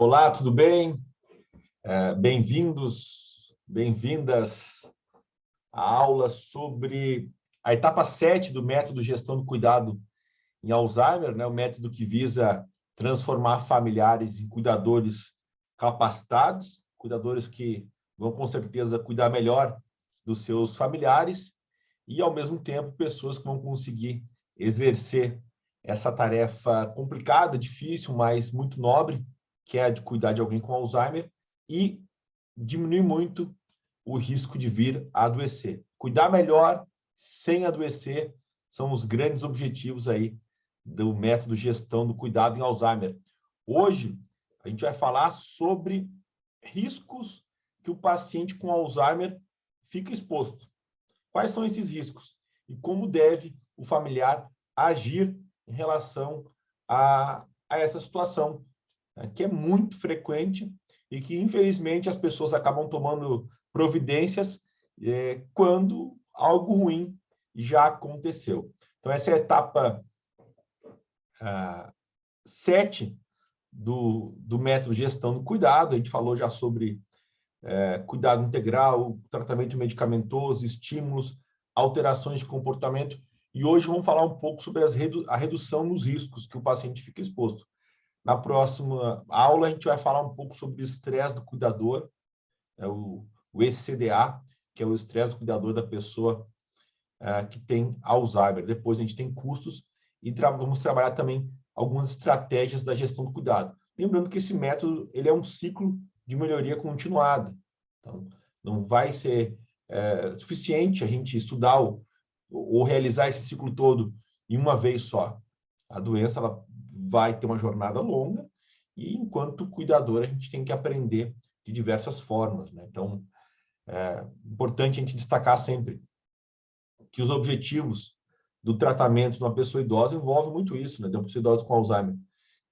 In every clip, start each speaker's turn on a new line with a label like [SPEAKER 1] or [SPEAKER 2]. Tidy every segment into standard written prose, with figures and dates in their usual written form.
[SPEAKER 1] Olá, tudo bem? Bem-vindos, bem-vindas à aula sobre a etapa 7 do método Gestão do Cuidado em Alzheimer, né? O método que visa transformar familiares em cuidadores capacitados, cuidadores que vão, com certeza, cuidar melhor dos seus familiares e, ao mesmo tempo, pessoas que vão conseguir exercer essa tarefa complicada, difícil, mas muito nobre, que é a de cuidar de alguém com Alzheimer e diminuir muito o risco de vir a adoecer. Cuidar melhor sem adoecer são os grandes objetivos aí do método Gestão do Cuidado em Alzheimer. Hoje, a gente vai falar sobre riscos que o paciente com Alzheimer fica exposto. Quais são esses riscos? E como deve o familiar agir em relação a essa situação, né, que é muito frequente e que, infelizmente, as pessoas acabam tomando providências quando algo ruim já aconteceu. Então, essa é a etapa 7 do método Gestão do Cuidado. A gente falou já sobre cuidado integral, tratamento medicamentoso, estímulos, alterações de comportamento. E hoje vamos falar um pouco sobre a redução nos riscos que o paciente fica exposto. Na próxima aula, a gente vai falar um pouco sobre o estresse do cuidador, o ECDA, que é o estresse do cuidador da pessoa que tem Alzheimer. Depois a gente tem custos e vamos trabalhar também algumas estratégias da gestão do cuidado. Lembrando que esse método ele é um ciclo de melhoria continuada. Então, não vai ser suficiente a gente estudar ou realizar esse ciclo todo em uma vez só. A doença ela vai ter uma jornada longa e, enquanto cuidador, a gente tem que aprender de diversas formas, né? Então, é importante a gente destacar sempre que os objetivos do tratamento de uma pessoa idosa envolvem muito isso, né? De uma pessoa idosa com Alzheimer,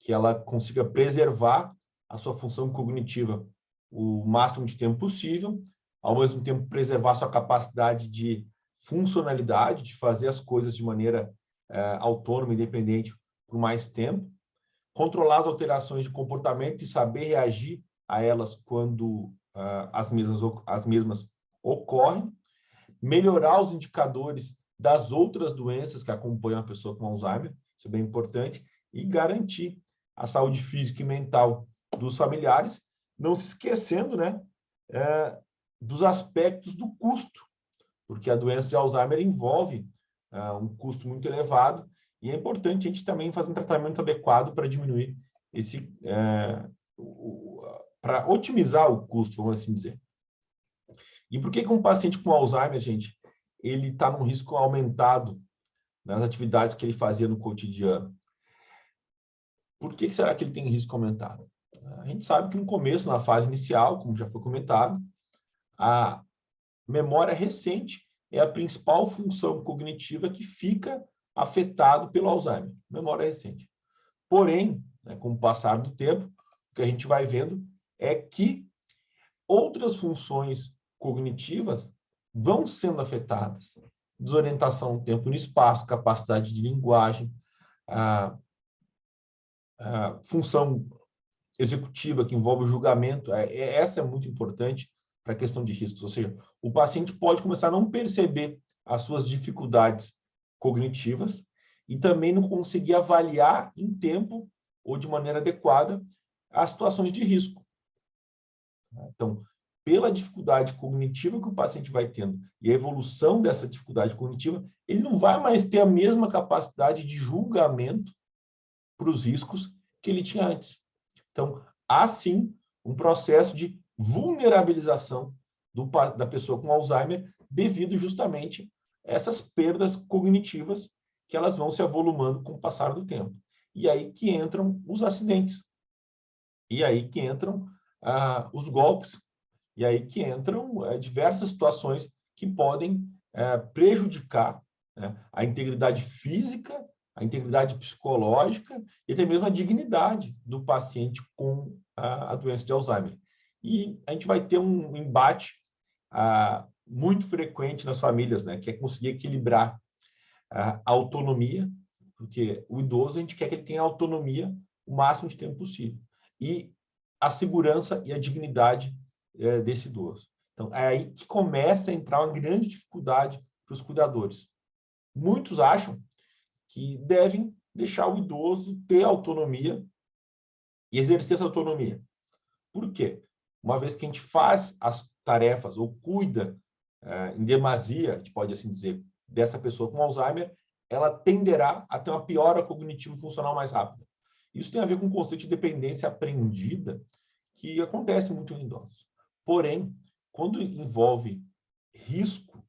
[SPEAKER 1] que ela consiga preservar a sua função cognitiva o máximo de tempo possível, ao mesmo tempo preservar sua capacidade de funcionalidade, de fazer as coisas de maneira autônoma, independente por mais tempo, controlar as alterações de comportamento e saber reagir a elas quando as mesmas ocorrem, melhorar os indicadores das outras doenças que acompanham a pessoa com Alzheimer, isso é bem importante, e garantir a saúde física e mental dos familiares, não se esquecendo, né, dos aspectos do custo, porque a doença de Alzheimer envolve um custo muito elevado e é importante a gente também fazer um tratamento adequado para diminuir para otimizar o custo, vamos assim dizer. E por que um paciente com Alzheimer, gente, ele está num risco aumentado nas atividades que ele fazia no cotidiano? Por que será que ele tem risco aumentado? A gente sabe que no começo, na fase inicial, como já foi comentado, a memória recente é a principal função cognitiva que fica afetado pelo Alzheimer, memória recente. Porém, né, com o passar do tempo, o que a gente vai vendo é que outras funções cognitivas vão sendo afetadas. Desorientação no tempo e no espaço, capacidade de linguagem, a função executiva que envolve o julgamento, essa é muito importante para a questão de riscos. Ou seja, o paciente pode começar a não perceber as suas dificuldades cognitivas e também não conseguir avaliar em tempo ou de maneira adequada as situações de risco. Então, pela dificuldade cognitiva que o paciente vai tendo e a evolução dessa dificuldade cognitiva, ele não vai mais ter a mesma capacidade de julgamento para os riscos que ele tinha antes. Então, há sim um processo de vulnerabilização da pessoa com Alzheimer devido justamente a essas perdas cognitivas que elas vão se avolumando com o passar do tempo. E aí que entram os acidentes. E aí que entram os golpes. E aí que entram diversas situações que podem prejudicar a integridade física, a integridade psicológica e até mesmo a dignidade do paciente com a doença de Alzheimer. E a gente vai ter um embate muito frequente nas famílias, né, que é conseguir equilibrar a autonomia, porque o idoso a gente quer que ele tenha autonomia o máximo de tempo possível. E a segurança e a dignidade desse idoso. Então, é aí que começa a entrar uma grande dificuldade para os cuidadores. Muitos acham que devem deixar o idoso ter autonomia e exercer essa autonomia. Por quê? Uma vez que a gente faz as tarefas ou cuida em demasia, a gente pode assim dizer, dessa pessoa com Alzheimer, ela tenderá a ter uma piora cognitivo-funcional mais rápida. Isso tem a ver com o conceito de dependência aprendida, que acontece muito em idosos. Porém, quando envolve risco,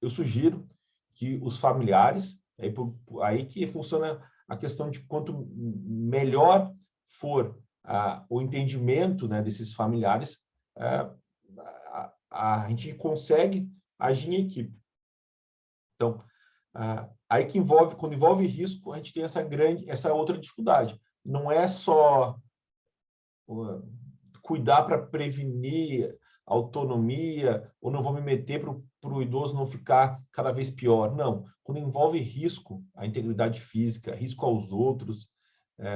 [SPEAKER 1] eu sugiro que os familiares, aí que funciona a questão de quanto melhor for o entendimento, né, desses familiares, a gente consegue agir em equipe. Então, aí que quando envolve risco, a gente tem essa outra dificuldade. Não é só cuidar para prevenir autonomia, ou não vou me meter para o idoso não ficar cada vez pior. Não. Quando envolve risco à integridade física, risco aos outros,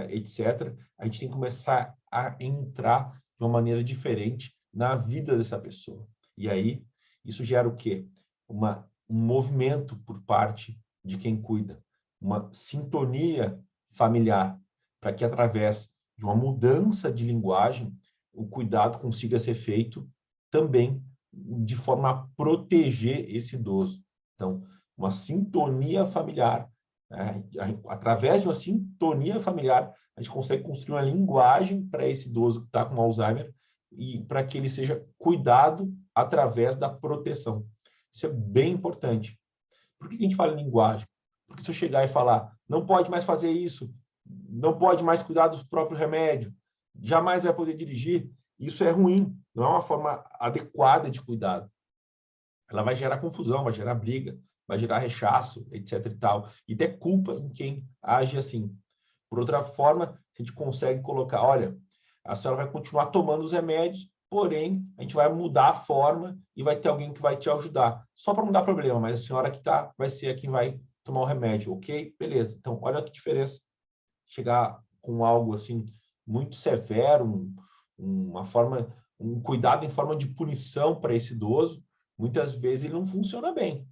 [SPEAKER 1] etc., a gente tem que começar a entrar de uma maneira diferente na vida dessa pessoa. E aí, isso gera o quê? Um movimento por parte de quem cuida, uma sintonia familiar, para que através de uma mudança de linguagem, o cuidado consiga ser feito também de forma a proteger esse idoso. Então, uma sintonia familiar, através de uma sintonia familiar, a gente consegue construir uma linguagem para esse idoso que está com Alzheimer e para que ele seja cuidado através da proteção. Isso é bem importante. Por que a gente fala em linguagem? Porque se eu chegar e falar, não pode mais fazer isso, não pode mais cuidar do próprio remédio, jamais vai poder dirigir, isso é ruim, não é uma forma adequada de cuidado. Ela vai gerar confusão, vai gerar briga, vai gerar rechaço, etc. e tal, e ter culpa em quem age assim. Por outra forma, se a gente consegue colocar, olha, a senhora vai continuar tomando os remédios, porém, a gente vai mudar a forma e vai ter alguém que vai te ajudar. Só para não dar problema, mas a senhora que vai ser quem vai tomar o remédio, ok? Beleza. Então, olha que diferença. Chegar com algo assim muito severo, um cuidado em forma de punição para esse idoso, muitas vezes ele não funciona bem.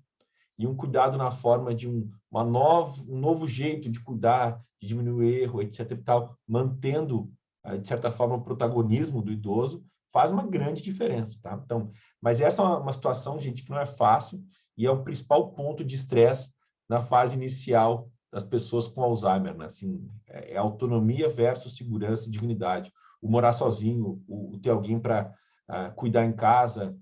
[SPEAKER 1] E um cuidado na forma de um novo jeito de cuidar, de diminuir o erro, etc. e tal, mantendo, de certa forma, o protagonismo do idoso, faz uma grande diferença. Tá? Então, mas essa é uma situação, gente, que não é fácil e é o principal ponto de estresse na fase inicial das pessoas com Alzheimer. Né? Assim, é autonomia versus segurança e dignidade. O morar sozinho, o ter alguém para cuidar em casa,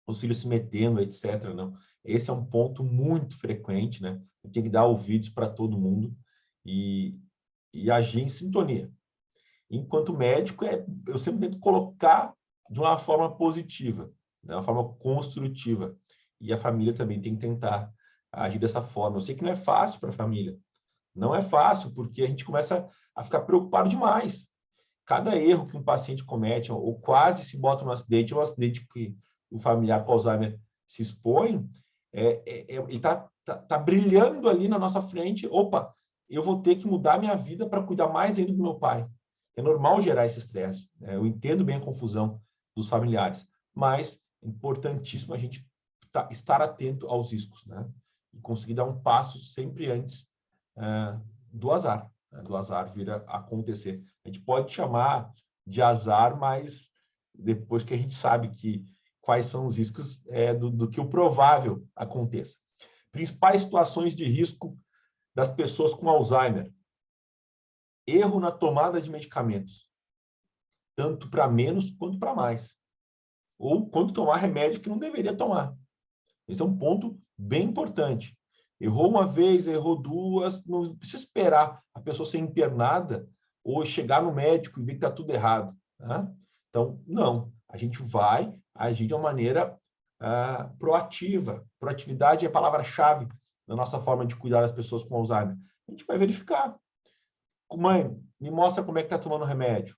[SPEAKER 1] os filhos se metendo, etc. Não. Esse é um ponto muito frequente, né? Tem que dar ouvidos para todo mundo e agir em sintonia. Enquanto médico, eu sempre tento colocar de uma forma positiva, de uma forma construtiva. E a família também tem que tentar agir dessa forma. Eu sei que não é fácil para a família. Não é fácil, porque a gente começa a ficar preocupado demais. Cada erro que um paciente comete, ou quase se bota no acidente, ou um acidente que o familiar com Alzheimer se expõe, ele está brilhando ali na nossa frente. Opa, eu vou ter que mudar minha vida para cuidar mais ainda do meu pai. É normal gerar esse estresse. Né? Eu entendo bem a confusão dos familiares, mas é importantíssimo a gente estar atento aos riscos, né? E conseguir dar um passo sempre antes do azar. Né? Do azar vir a acontecer. A gente pode chamar de azar, mas depois que a gente sabe quais são os riscos do que o provável aconteça. Principais situações de risco das pessoas com Alzheimer. Erro na tomada de medicamentos, tanto para menos quanto para mais. Ou quando tomar remédio que não deveria tomar. Esse é um ponto bem importante. Errou uma vez, errou duas, não precisa esperar a pessoa ser internada ou chegar no médico e ver que está tudo errado. Tá? Então, não. A gente vai agir de uma maneira proativa. Proatividade é a palavra-chave na nossa forma de cuidar das pessoas com Alzheimer. A gente vai verificar. Mãe, me mostra como é que está tomando o remédio.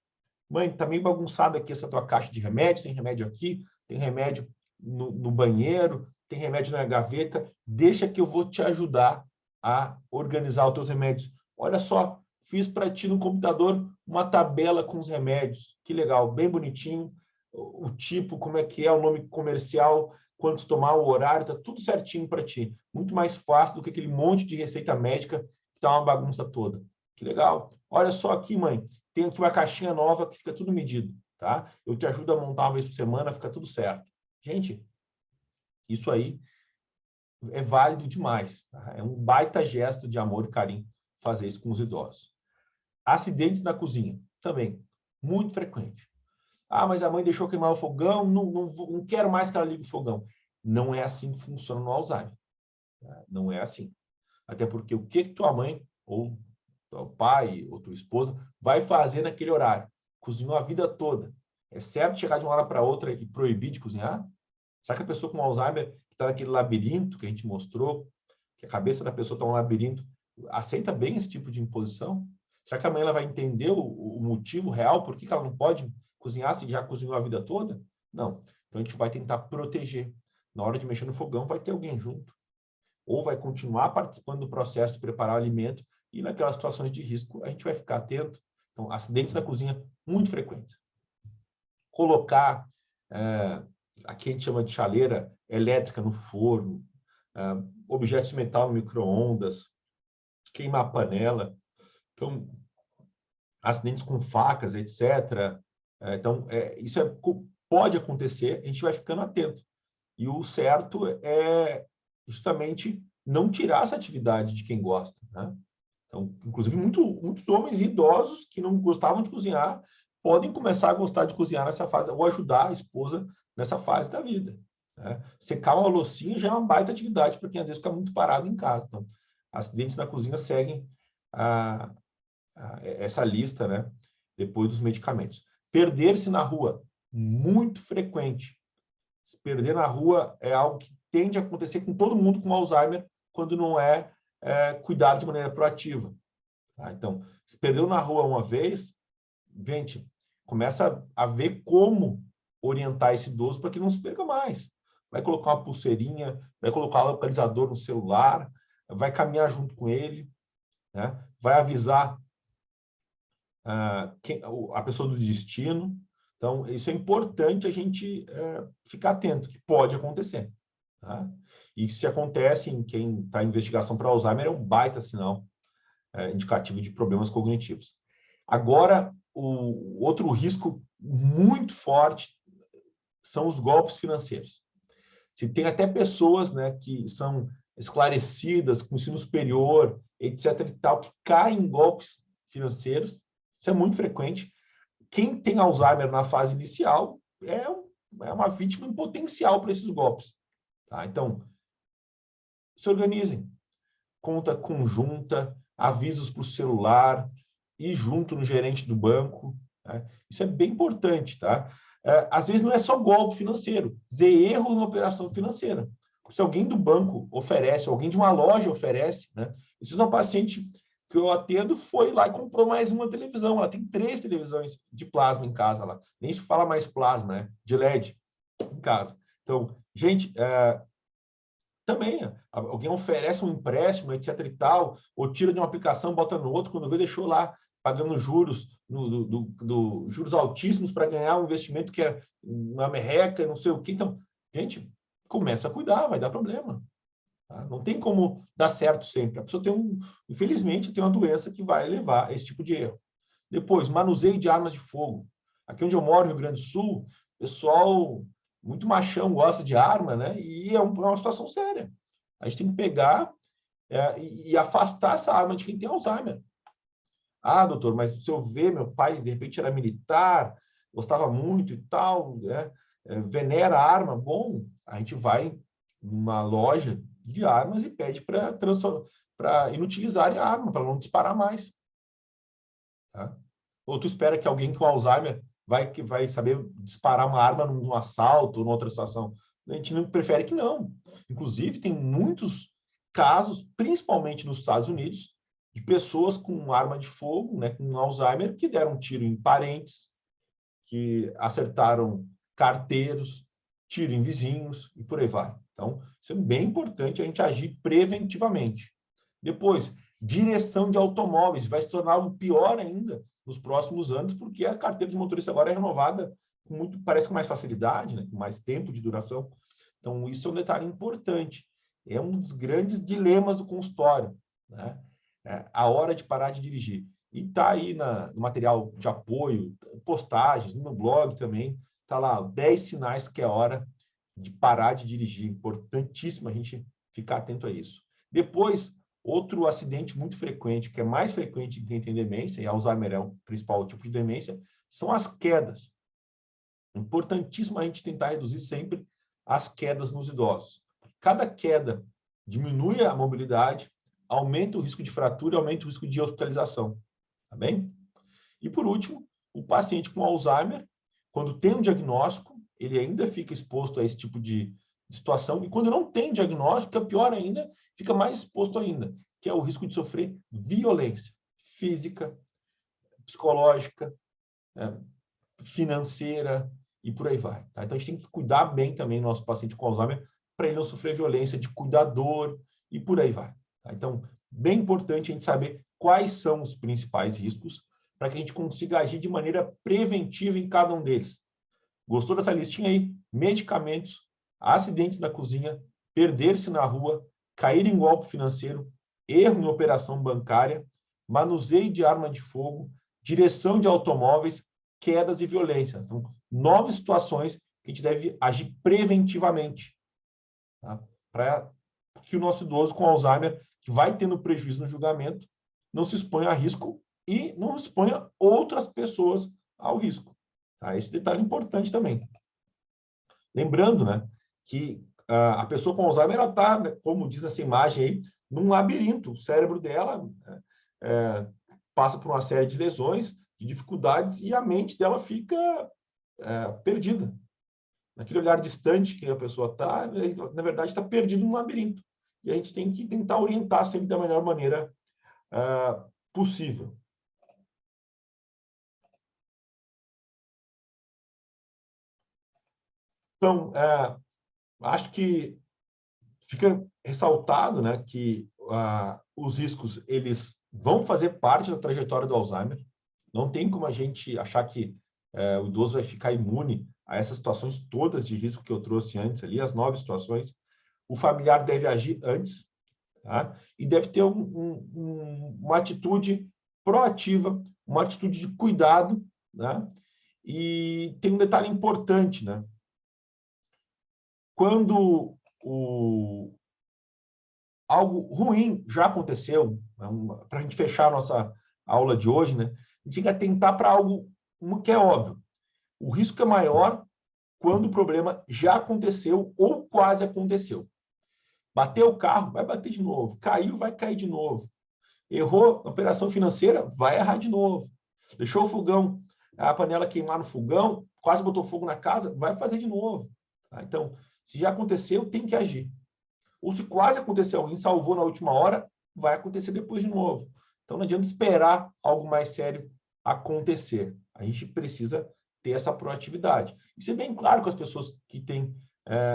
[SPEAKER 1] Mãe, está meio bagunçada aqui essa tua caixa de remédio, tem remédio aqui, tem remédio no banheiro, tem remédio na gaveta, deixa que eu vou te ajudar a organizar os teus remédios. Olha só, fiz para ti no computador uma tabela com os remédios. Que legal, bem bonitinho. O tipo, como é que é, o nome comercial, quantos tomar, o horário, está tudo certinho para ti. Muito mais fácil do que aquele monte de receita médica que está uma bagunça toda. Que legal. Olha só aqui, mãe, tem aqui uma caixinha nova que fica tudo medido, tá? Eu te ajudo a montar uma vez por semana, fica tudo certo. Gente, isso aí é válido demais, tá? É um baita gesto de amor e carinho fazer isso com os idosos. Acidentes na cozinha, também, muito frequente. Ah, mas a mãe deixou queimar o fogão, não quero mais que ela ligue o fogão. Não é assim que funciona no Alzheimer. Tá? Não é assim. Até porque o que tua mãe, ou teu pai, ou tua esposa, vai fazer naquele horário? Cozinhou a vida toda. É certo chegar de uma hora para outra e proibir de cozinhar? Será que a pessoa com Alzheimer, que está naquele labirinto que a gente mostrou, que a cabeça da pessoa está um labirinto, aceita bem esse tipo de imposição? Será que amanhã ela vai entender o motivo real, por que ela não pode cozinhar se já cozinhou a vida toda? Não. Então, a gente vai tentar proteger. Na hora de mexer no fogão, vai ter alguém junto. Ou vai continuar participando do processo de preparar o alimento e naquelas situações de risco, a gente vai ficar atento. Então, acidentes na cozinha, muito frequentes. Colocar, aqui a gente chama de chaleira elétrica no forno, objetos de metal no micro-ondas, queimar a panela. Então, acidentes com facas, etc. Então, isso pode acontecer, a gente vai ficando atento. E o certo é justamente não tirar essa atividade de quem gosta, né? Então, inclusive, muitos homens idosos que não gostavam de cozinhar podem começar a gostar de cozinhar nessa fase, ou ajudar a esposa nessa fase da vida, né? Secar uma loucinha já é uma baita atividade para quem às vezes fica muito parado em casa. Então, acidentes na cozinha seguem essa lista, né? Depois dos medicamentos. Perder-se na rua, muito frequente. Se perder na rua é algo que tende a acontecer com todo mundo com Alzheimer quando não é cuidado de maneira proativa. Tá? Então, se perdeu na rua uma vez, gente, começa a ver como orientar esse idoso para que não se perca mais. Vai colocar uma pulseirinha, vai colocar um localizador no celular, vai caminhar junto com ele, né? Vai avisar a pessoa do destino. Então, isso é importante a gente ficar atento, que pode acontecer. Tá? E se acontece em quem está em investigação para Alzheimer, é um baita sinal indicativo de problemas cognitivos. Agora, o outro risco muito forte são os golpes financeiros. Se tem até pessoas, né, que são esclarecidas, com ensino superior, etc. e tal, que caem em golpes financeiros, isso é muito frequente. Quem tem Alzheimer na fase inicial é uma vítima em potencial para esses golpes. Tá? Então, se organizem. Conta conjunta, avisos para o celular, ir junto no gerente do banco. Tá? Isso é bem importante. Tá? Às vezes não é só golpe financeiro, dizer erro na operação financeira. Se alguém do banco oferece, alguém de uma loja oferece, né? Isso é uma paciente que eu atendo, foi lá e comprou mais uma televisão. Ela tem 3 televisões de plasma em casa lá. Nem se fala mais plasma, né? De LED em casa. Então, gente, também, alguém oferece um empréstimo, etc e tal, ou tira de uma aplicação, bota no outro, quando vê, deixou lá pagando juros, juros altíssimos para ganhar um investimento que é uma merreca, não sei o quê. Então, gente, começa a cuidar, vai dar problema. Tá? Não tem como dar certo sempre. A pessoa infelizmente, tem uma doença que vai levar a esse tipo de erro. Depois, manuseio de armas de fogo. Aqui onde eu moro, no Rio Grande do Sul, o pessoal muito machão gosta de arma, né? E é uma situação séria. A gente tem que pegar e afastar essa arma de quem tem Alzheimer. Ah, doutor, mas se eu ver, meu pai, de repente, era militar, gostava muito e tal, né? Venera a arma. Bom, a gente vai numa loja de armas e pede para inutilizarem a arma, para não disparar mais. Tá? Ou tu espera que alguém com Alzheimer vai saber disparar uma arma num assalto ou numa outra situação? A gente não prefere que não. Inclusive, tem muitos casos, principalmente nos Estados Unidos, de pessoas com arma de fogo, né, com Alzheimer, que deram um tiro em parentes, que acertaram carteiros, tiro em vizinhos e por aí vai. Então, isso é bem importante a gente agir preventivamente. Depois, direção de automóveis, vai se tornar algo pior ainda nos próximos anos, porque a carteira de motorista agora é renovada com muito, parece com mais facilidade, né? Com mais tempo de duração. Então, isso é um detalhe importante. É um dos grandes dilemas do consultório, né? A hora de parar de dirigir. E está aí no material de apoio, postagens, no meu blog também, está lá 10 sinais que é hora de parar de dirigir. Importantíssimo a gente ficar atento a isso. Depois, outro acidente muito frequente, que é mais frequente em quem tem demência, e Alzheimer é o principal tipo de demência, são as quedas. Importantíssimo a gente tentar reduzir sempre as quedas nos idosos. Cada queda diminui a mobilidade, aumenta o risco de fratura, aumenta o risco de hospitalização. Tá bem? E, por último, o paciente com Alzheimer, quando tem um diagnóstico, ele ainda fica exposto a esse tipo de situação. E quando não tem diagnóstico, que é pior ainda, fica mais exposto ainda, que é o risco de sofrer violência física, psicológica, financeira e por aí vai. Tá? Então, a gente tem que cuidar bem também do nosso paciente com Alzheimer para ele não sofrer violência de cuidador e por aí vai. Tá? Então, bem importante a gente saber quais são os principais riscos para que a gente consiga agir de maneira preventiva em cada um deles. Gostou dessa listinha aí? Medicamentos, acidentes na cozinha, perder-se na rua, cair em golpe financeiro, erro em operação bancária, manuseio de arma de fogo, direção de automóveis, quedas e violência. São 9 situações que a gente deve agir preventivamente, tá? Para que o nosso idoso com Alzheimer, que vai tendo prejuízo no julgamento, não se exponha a risco e não exponha outras pessoas ao risco. Tá? Esse detalhe é importante também. Lembrando, né, que a pessoa com Alzheimer está, né, como diz essa imagem aí, num labirinto. O cérebro dela passa por uma série de lesões, de dificuldades, e a mente dela fica perdida. Naquele olhar distante que a pessoa está, na verdade, está perdido num labirinto. E a gente tem que tentar orientar sempre da melhor maneira possível. Então, acho que fica ressaltado, né, que os riscos eles vão fazer parte da trajetória do Alzheimer. Não tem como a gente achar que o idoso vai ficar imune a essas situações todas de risco que eu trouxe antes ali, as 9 situações. O familiar deve agir antes, tá? E deve ter uma atitude proativa, uma atitude de cuidado, né? E tem um detalhe importante, né? Quando algo ruim já aconteceu, para a gente fechar a nossa aula de hoje, né? A gente tem que atentar para algo que é óbvio. O risco é maior quando o problema já aconteceu ou quase aconteceu. Bateu o carro, vai bater de novo. Caiu, vai cair de novo. Errou a operação financeira, vai errar de novo. Deixou o fogão, a panela queimar no fogão, quase botou fogo na casa, vai fazer de novo. Tá? Então, se já aconteceu, tem que agir. Ou se quase aconteceu, alguém salvou na última hora, vai acontecer depois de novo. Então, não adianta esperar algo mais sério acontecer. A gente precisa ter essa proatividade. E ser bem claro com as pessoas que têm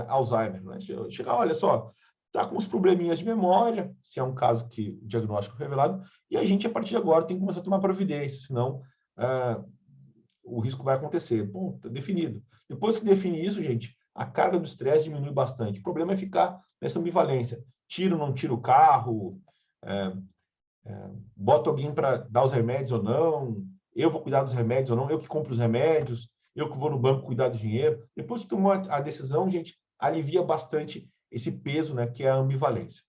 [SPEAKER 1] Alzheimer. Né? Chegar, olha só, está com uns probleminhas de memória, se é um caso que o diagnóstico é revelado, e a gente, a partir de agora, tem que começar a tomar providência, senão o risco vai acontecer. Bom, está definido. Depois que define isso, gente, a carga do estresse diminui bastante. O problema é ficar nessa ambivalência. Tiro ou não tiro o carro, boto alguém para dar os remédios ou não, eu vou cuidar dos remédios ou não, eu que compro os remédios, eu que vou no banco cuidar do dinheiro. Depois que tomou a decisão, gente, alivia bastante esse peso, né, que é a ambivalência.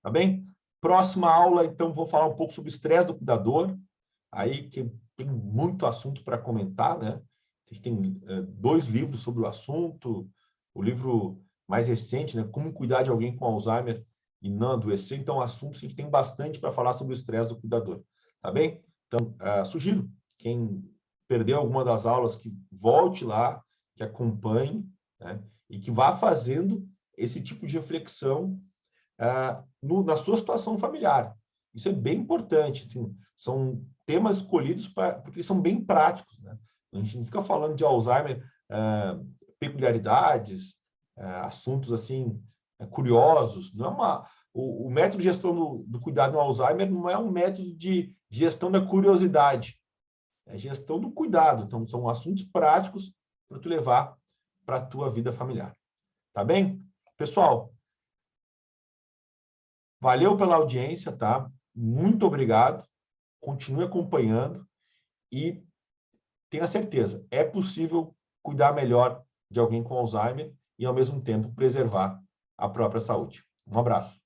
[SPEAKER 1] Tá bem? Próxima aula, então, vou falar um pouco sobre o estresse do cuidador, aí que tem muito assunto para comentar, né? A gente tem 2 livros sobre o assunto, o livro mais recente, né, Como Cuidar de Alguém com Alzheimer e Não Adoecer. Então, assuntos que a gente tem bastante para falar sobre o estresse do cuidador. Tá bem? Então, sugiro, quem perdeu alguma das aulas, que volte lá, que acompanhe, né, e que vá fazendo esse tipo de reflexão na sua situação familiar. Isso é bem importante. Assim, são temas escolhidos porque eles são bem práticos. Né? A gente não fica falando de Alzheimer, peculiaridades, assuntos assim curiosos. Não é O método de gestão do cuidado no Alzheimer não é um método de gestão da curiosidade, é gestão do cuidado. Então, são assuntos práticos para tu levar para a tua vida familiar. Tá bem? Pessoal, valeu pela audiência, tá? Muito obrigado. Continue acompanhando e tenha certeza, é possível cuidar melhor de alguém com Alzheimer e, ao mesmo tempo, preservar a própria saúde. Um abraço.